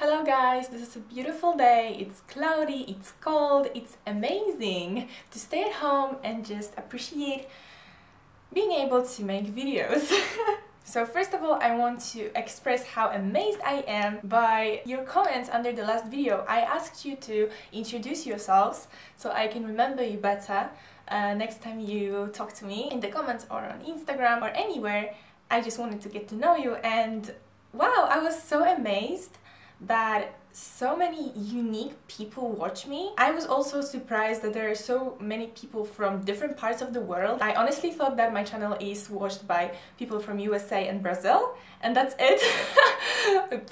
Hello guys, this is a beautiful day, it's cloudy, it's cold, it's amazing to stay at home and just appreciate being able to make videos. So first of all, I want to express how amazed I am by your comments under the last video. I asked you to introduce yourselves so I can remember you better next time you talk to me in the comments or on Instagram or anywhere. I just wanted to get to know you, and wow, I was so amazed that so many unique people watch me. I was also surprised that there are so many people from different parts of the world. I honestly thought that my channel is watched by people from USA and Brazil, and that's it.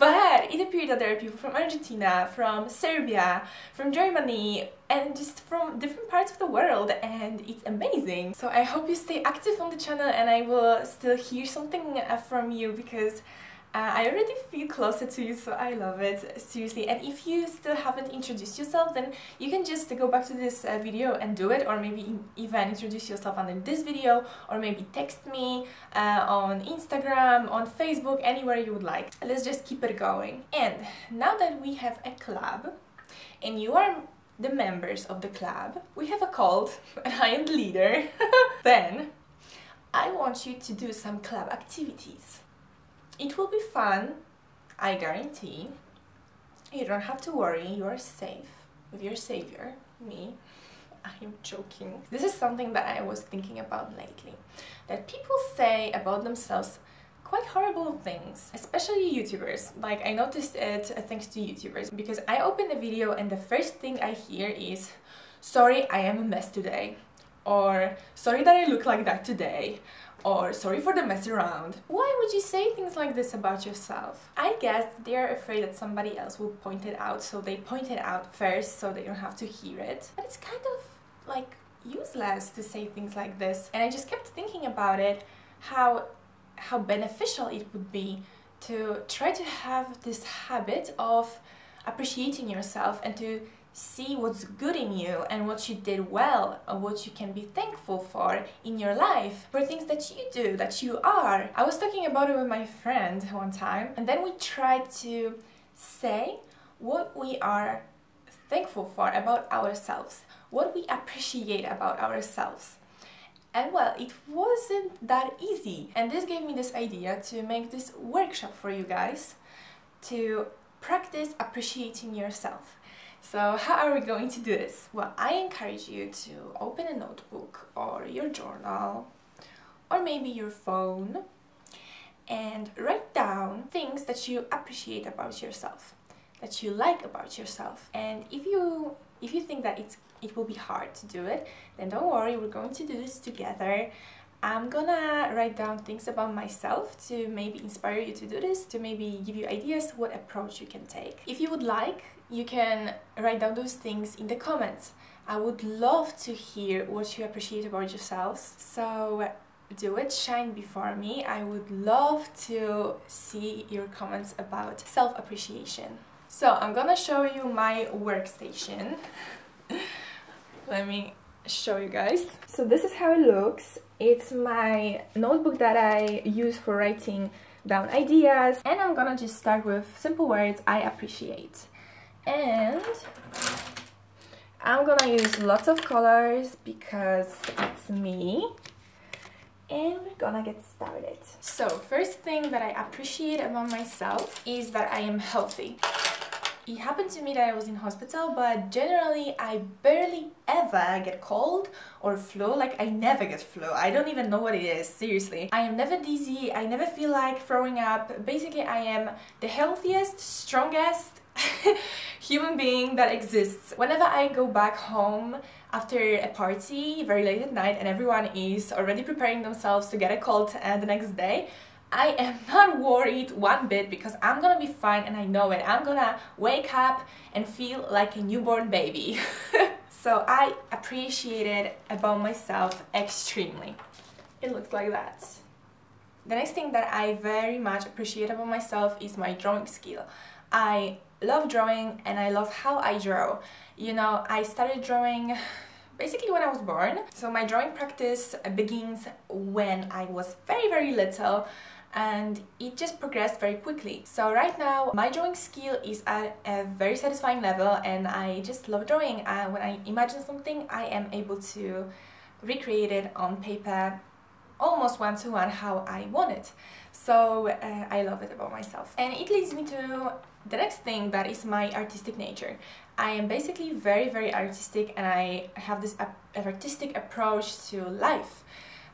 But it appeared that there are people from Argentina, from Serbia, from Germany, and just from different parts of the world, and it's amazing. So I hope you stay active on the channel and I will still hear something from you, because I already feel closer to you, so I love it, seriously. And if you still haven't introduced yourself, then you can just go back to this video and do it, or maybe even introduce yourself under this video, or maybe text me on Instagram, on Facebook, anywhere you would like. Let's just keep it going. And now that we have a club, and you are the members of the club, we have a cult, and I am the leader, then I want you to do some club activities. It will be fun, I guarantee. You don't have to worry, you are safe with your savior, me. I am joking. This is something that I was thinking about lately. That people say about themselves quite horrible things, especially YouTubers. Like, I noticed it thanks to YouTubers, because I open a video and the first thing I hear is, "Sorry, I am a mess today," or "Sorry that I look like that today," or "Sorry for the mess around." Why would you say things like this about yourself? I guess they're afraid that somebody else will point it out, so they point it out first so they don't have to hear it. But it's kind of like useless to say things like this. And I just kept thinking about it, how beneficial it would be to try to have this habit of appreciating yourself and to see what's good in you and what you did well, or what you can be thankful for in your life, for things that you do, that you are. I was talking about it with my friend one time, and then we tried to say what we are thankful for about ourselves, what we appreciate about ourselves. And well, it wasn't that easy. And this gave me this idea to make this workshop for you guys to practice appreciating yourself. So how are we going to do this? Well, I encourage you to open a notebook or your journal or maybe your phone and write down things that you appreciate about yourself, that you like about yourself. And if you think that it will be hard to do it, then don't worry, we're going to do this together. I'm gonna write down things about myself to maybe inspire you to do this, to maybe give you ideas what approach you can take. If you would like, you can write down those things in the comments. I would love to hear what you appreciate about yourselves. So do it, shine before me. I would love to see your comments about self-appreciation. So I'm gonna show you my workstation. Let me show you guys. So this is how it looks. It's my notebook that I use for writing down ideas, and I'm gonna just start with simple words I appreciate. And I'm gonna use lots of colors because it's me. And we're gonna get started. So first thing that I appreciate about myself is that I am healthy. It happened to me that I was in hospital, but generally I barely ever get cold or flu. Like, I never get flu. I don't even know what it is, seriously. I am never dizzy, I never feel like throwing up. Basically, I am the healthiest, strongest human being that exists. Whenever I go back home after a party very late at night and everyone is already preparing themselves to get a cold the next day, I am not worried one bit, because I'm gonna be fine and I know it. I'm gonna wake up and feel like a newborn baby. So I appreciate it about myself extremely. It looks like that. The next thing that I very much appreciate about myself is my drawing skill. I love drawing and I love how I draw. You know, I started drawing basically when I was born. So my drawing practice begins when I was very, very little. and it just progressed very quickly. So right now my drawing skill is at a very satisfying level, and I just love drawing. When I imagine something, I am able to recreate it on paper almost one-to-one how I want it. So I love it about myself. And it leads me to the next thing, that is my artistic nature. I am basically very artistic, and I have this artistic approach to life.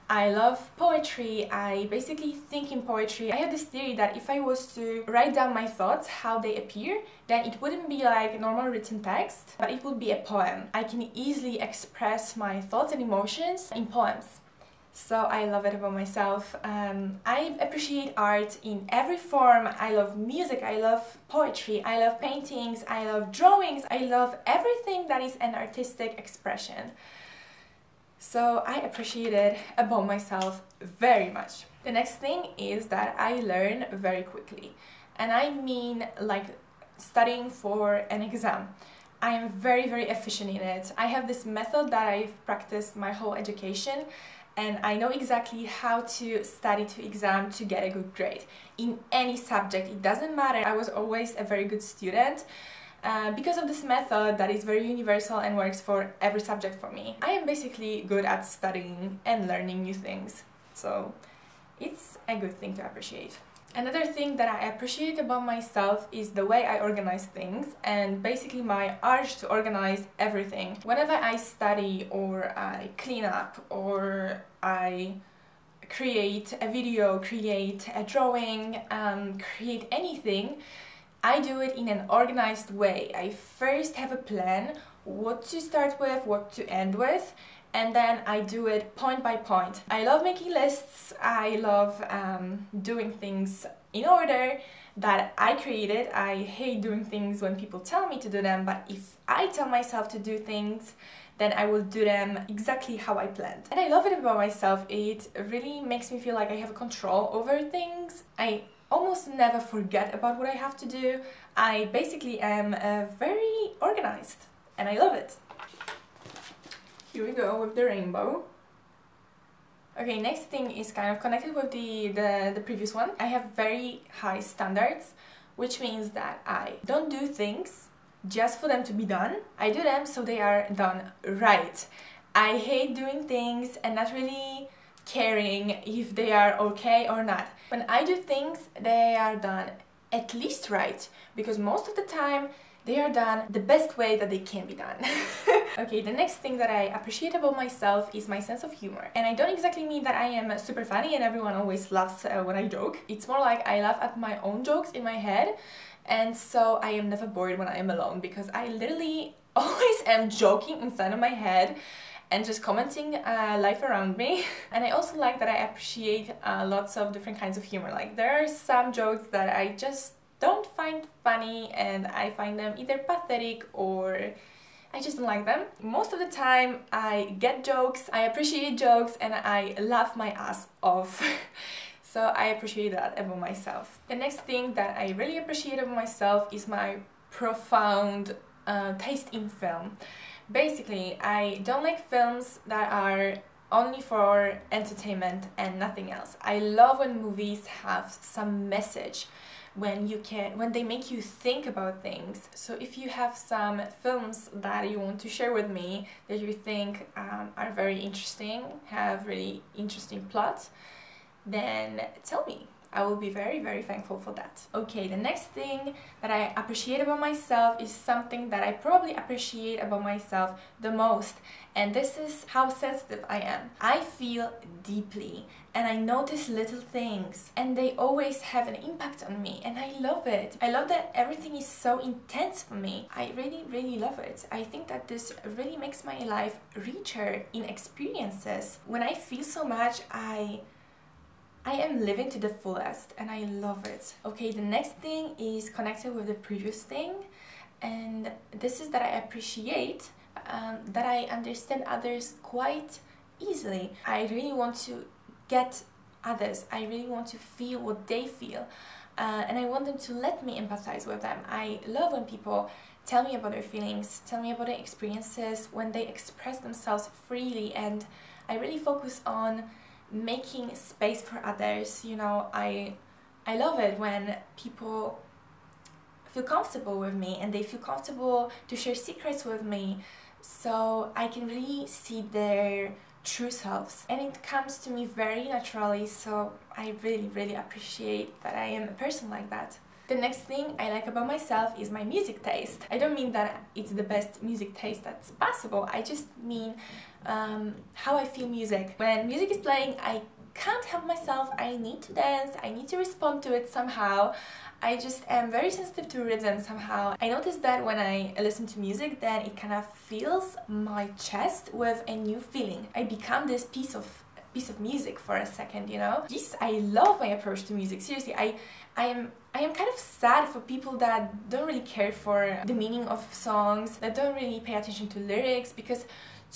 I love poetry. I basically think in poetry. I have this theory that if I was to write down my thoughts, how they appear, then it wouldn't be like normal written text, but it would be a poem. I can easily express my thoughts and emotions in poems. So I love it about myself. I appreciate art in every form. I love music, I love poetry, I love paintings, I love drawings, I love everything that is an artistic expression. So I appreciate it about myself very much. The next thing is that I learn very quickly. And I mean like studying for an exam. I am very efficient in it. I have this method that I've practiced my whole education, and I know exactly how to study to exam to get a good grade. In any subject, it doesn't matter. I was always a very good student because of this method that is very universal and works for every subject for me. I am basically good at studying and learning new things, so it's a good thing to appreciate. Another thing that I appreciate about myself is the way I organize things, and basically my urge to organize everything. Whenever I study or I clean up or I create a video, create a drawing, create anything, I do it in an organized way. I first have a plan, what to start with, what to end with, and then I do it point by point. I love making lists. I love doing things in order that I created. I hate doing things when people tell me to do them, but if I tell myself to do things, then I will do them exactly how I planned. And I love it about myself. It really makes me feel like I have control over things. I almost never forget about what I have to do. I basically am very organized, and I love it. Here we go with the rainbow. Okay, next thing is kind of connected with the previous one. I have very high standards, which means that I don't do things just for them to be done. I do them so they are done right. I hate doing things and not really caring if they are okay or not. When I do things, they are done at least right, because most of the time they are done the best way that they can be done. Okay, the next thing that I appreciate about myself is my sense of humor. And I don't exactly mean that I am super funny and everyone always laughs when I joke. It's more like I laugh at my own jokes in my head, and so I am never bored when I am alone, because I literally always am joking inside of my head and just commenting life around me. And I also like that I appreciate lots of different kinds of humor. Like there are some jokes that I just don't find funny, and I find them either pathetic or I just don't like them. Most of the time I get jokes, I appreciate jokes, and I laugh my ass off. So I appreciate that about myself. The next thing that I really appreciate about myself is my profound taste in film. Basically, I don't like films that are only for entertainment and nothing else. I love when movies have some message, when they make you think about things. So if you have some films that you want to share with me that you think are very interesting, have really interesting plots, then tell me. I will be very thankful for that. Okay, the next thing that I appreciate about myself is something that I probably appreciate about myself the most, and this is how sensitive I am. I feel deeply and I notice little things, and they always have an impact on me, and I love it. I love that everything is so intense for me. I really love it. I think that this really makes my life richer in experiences. When I feel so much, I am living to the fullest, and I love it. Okay, the next thing is connected with the previous thing, and this is that I appreciate that I understand others quite easily. I really want to get others. I really want to feel what they feel, and I want them to let me empathize with them. I love when people tell me about their feelings, tell me about their experiences, when they express themselves freely, and I really focus on making space for others. You know, I love it when people feel comfortable with me and they feel comfortable to share secrets with me, so I can really see their true selves, and it comes to me very naturally, so I really appreciate that I am a person like that. The next thing I like about myself is my music taste. I don't mean that it's the best music taste that's possible, I just mean how I feel music. When music is playing, I can't help myself, I need to dance, I need to respond to it somehow. I just am very sensitive to rhythm somehow. I noticed that when I listen to music, then it kind of fills my chest with a new feeling. I become this piece of music for a second, you know? Yes, I love my approach to music. Seriously, I am kind of sad for people that don't really care for the meaning of songs, that don't really pay attention to lyrics, because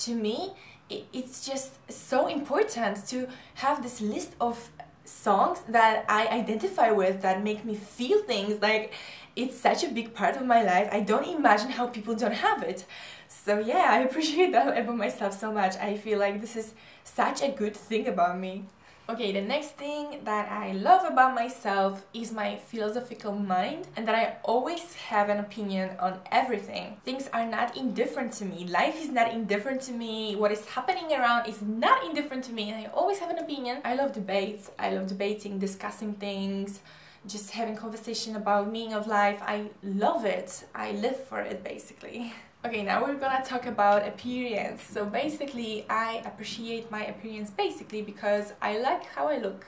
to me, it's just so important to have this list of songs that I identify with, that make me feel things. Like, it's such a big part of my life. I don't imagine how people don't have it. So yeah, I appreciate that about myself so much. I feel like this is such a good thing about me. Okay, the next thing that I love about myself is my philosophical mind, and that I always have an opinion on everything. Things are not indifferent to me. Life is not indifferent to me. What is happening around is not indifferent to me, and I always have an opinion. I love debates. I love debating, discussing things, just having conversation about meaning of life. I love it. I live for it, basically. Okay, now we're gonna talk about appearance. So basically, I appreciate my appearance basically because I like how I look,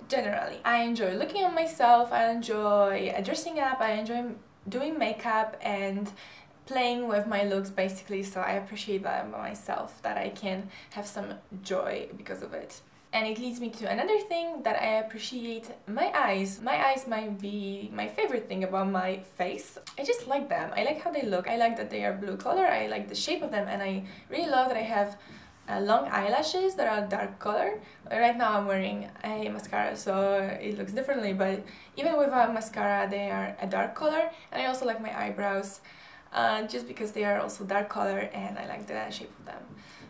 generally. I enjoy looking at myself, I enjoy dressing up, I enjoy doing makeup and playing with my looks basically, so I appreciate that about myself, that I can have some joy because of it. And it leads me to another thing, that I appreciate my eyes. My eyes might be my favorite thing about my face. I just like them. I like how they look. I like that they are blue color. I like the shape of them, and I really love that I have long eyelashes that are dark color. Right now I'm wearing a mascara, so it looks differently, but even with a mascara they are a dark color. And I also like my eyebrows just because they are also dark color, and I like the shape of them.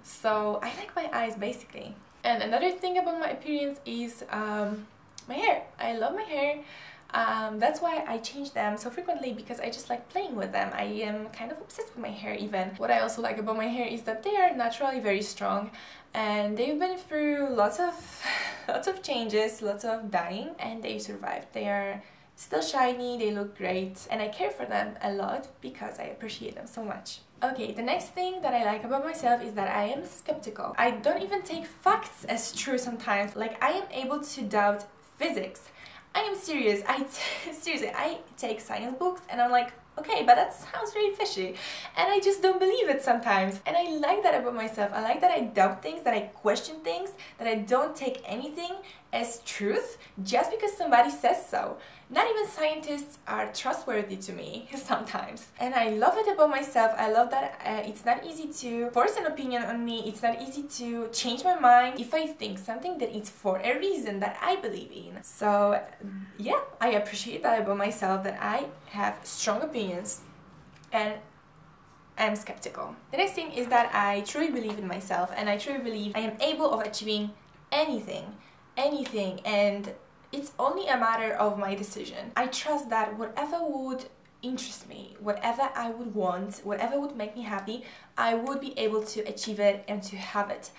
So I like my eyes basically. And another thing about my appearance is my hair. I love my hair. That's why I change them so frequently, because I just like playing with them. I am kind of obsessed with my hair even. What I also like about my hair is that they are naturally very strong, and they've been through lots of changes, lots of dyeing, and they survived. They are still shiny, they look great, and I care for them a lot because I appreciate them so much. Okay, the next thing that I like about myself is that I am skeptical. I don't even take facts as true sometimes. Like, I am able to doubt physics. I am serious. Seriously, I take science books and I'm like, okay, but that sounds really fishy, and I just don't believe it sometimes. And I like that about myself. I like that I doubt things, that I question things, that I don't take anything as truth just because somebody says so. Not even scientists are trustworthy to me sometimes. And I love it about myself. I love that it's not easy to force an opinion on me. It's not easy to change my mind if I think something, that it's for a reason that I believe in. So yeah, I appreciate that about myself, that I have strong opinions and I'm skeptical. The next thing is that I truly believe in myself, and I truly believe I am able of achieving anything, and it's only a matter of my decision. I trust that whatever would interest me, whatever I would want, whatever would make me happy, I would be able to achieve it and to have it.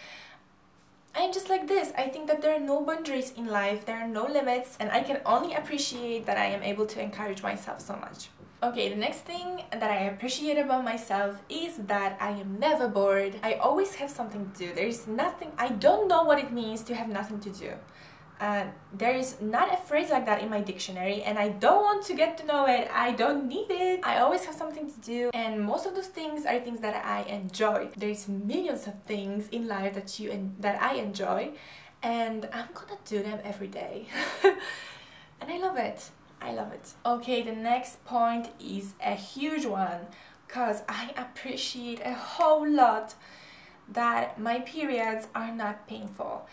I'm just like this. I think that there are no boundaries in life, there are no limits, and I can only appreciate that I am able to encourage myself so much. Okay, the next thing that I appreciate about myself is that I am never bored. I always have something to do. There is nothing, I don't know what it means to have nothing to do. There is not a phrase like that in my dictionary, and I don't want to get to know it. I don't need it. I always have something to do, and most of those things are things that I enjoy. There's millions of things in life that I enjoy, and I'm gonna do them every day. And I love it. I love it. Okay, the next point is a huge one, because I appreciate a whole lot that my periods are not painful.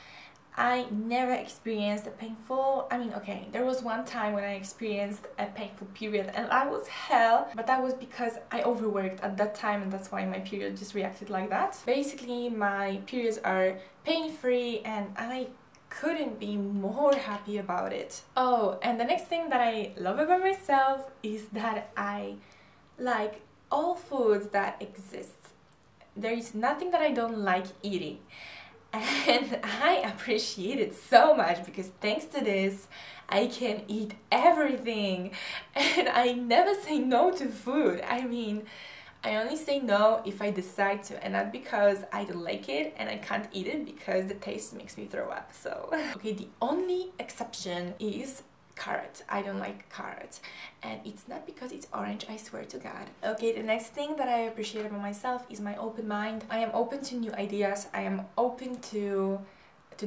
I never experienced a painful, okay, there was one time when I experienced a painful period, and that was hell, but that was because I overworked at that time, and that's why my period just reacted like that. Basically, my periods are pain-free, and I couldn't be more happy about it. Oh, and the next thing that I love about myself is that I like all foods that exist. There is nothing that I don't like eating. And I appreciate it so much because thanks to this, I can eat everything. And I never say no to food. I mean, I only say no if I decide to, and not because I don't like it and I can't eat it because the taste makes me throw up. So, okay, the only exception is carrot. I don't like carrot, and it's not because it's orange, I swear to God. Okay, the next thing that I appreciate about myself is my open mind. I am open to new ideas. I am open to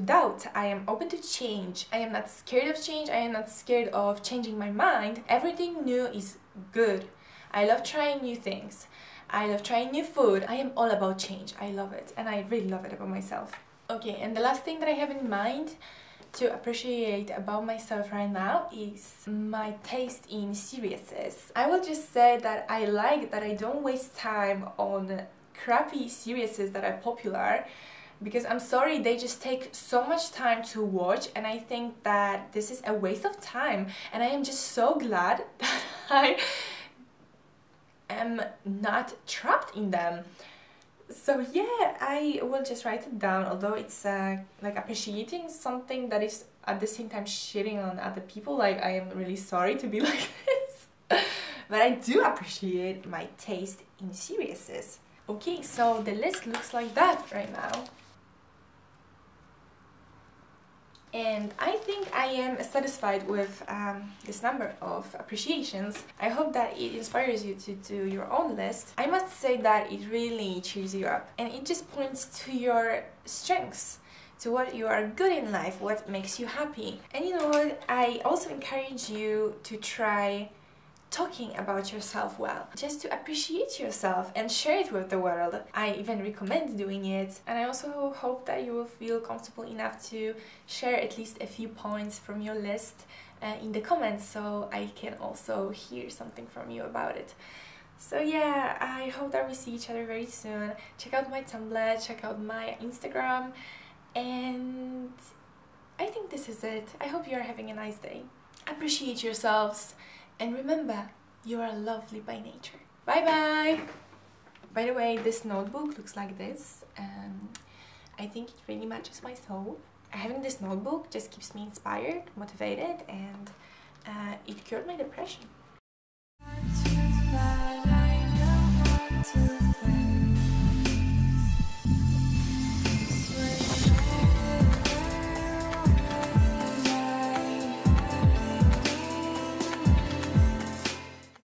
doubt. I am open to change. I am not scared of change. I am not scared of changing my mind. Everything new is good. I love trying new things. I love trying new food. I am all about change. I love it, and I really love it about myself. Okay, and the last thing that I have in mind to appreciate about myself right now is my taste in series. I will just say that I like that I don't waste time on crappy series that are popular, because I'm sorry, they just take so much time to watch, and I think that this is a waste of time, and I am just so glad that I am not trapped in them. So yeah, I will just write it down, although it's like appreciating something that is at the same time shitting on other people. Like, I am really sorry to be like this, but I do appreciate my taste in series. Okay, so the list looks like that right now. And I think I am satisfied with this number of appreciations. I hope that it inspires you to do your own list. I must say that it really cheers you up, and it just points to your strengths, to what you are good in life, what makes you happy. And you know what? I also encourage you to try talking about yourself well, just to appreciate yourself and share it with the world. I even recommend doing it, and I also hope that you will feel comfortable enough to share at least a few points from your list in the comments, so I can also hear something from you about it. So yeah, I hope that we see each other very soon. Check out my Tumblr, check out my Instagram, and I think this is it. I hope you are having a nice day. Appreciate yourselves. And remember, you are lovely by nature. Bye bye! By the way, this notebook looks like this, and I think it really matches my soul. Having this notebook just keeps me inspired, motivated, and it cured my depression.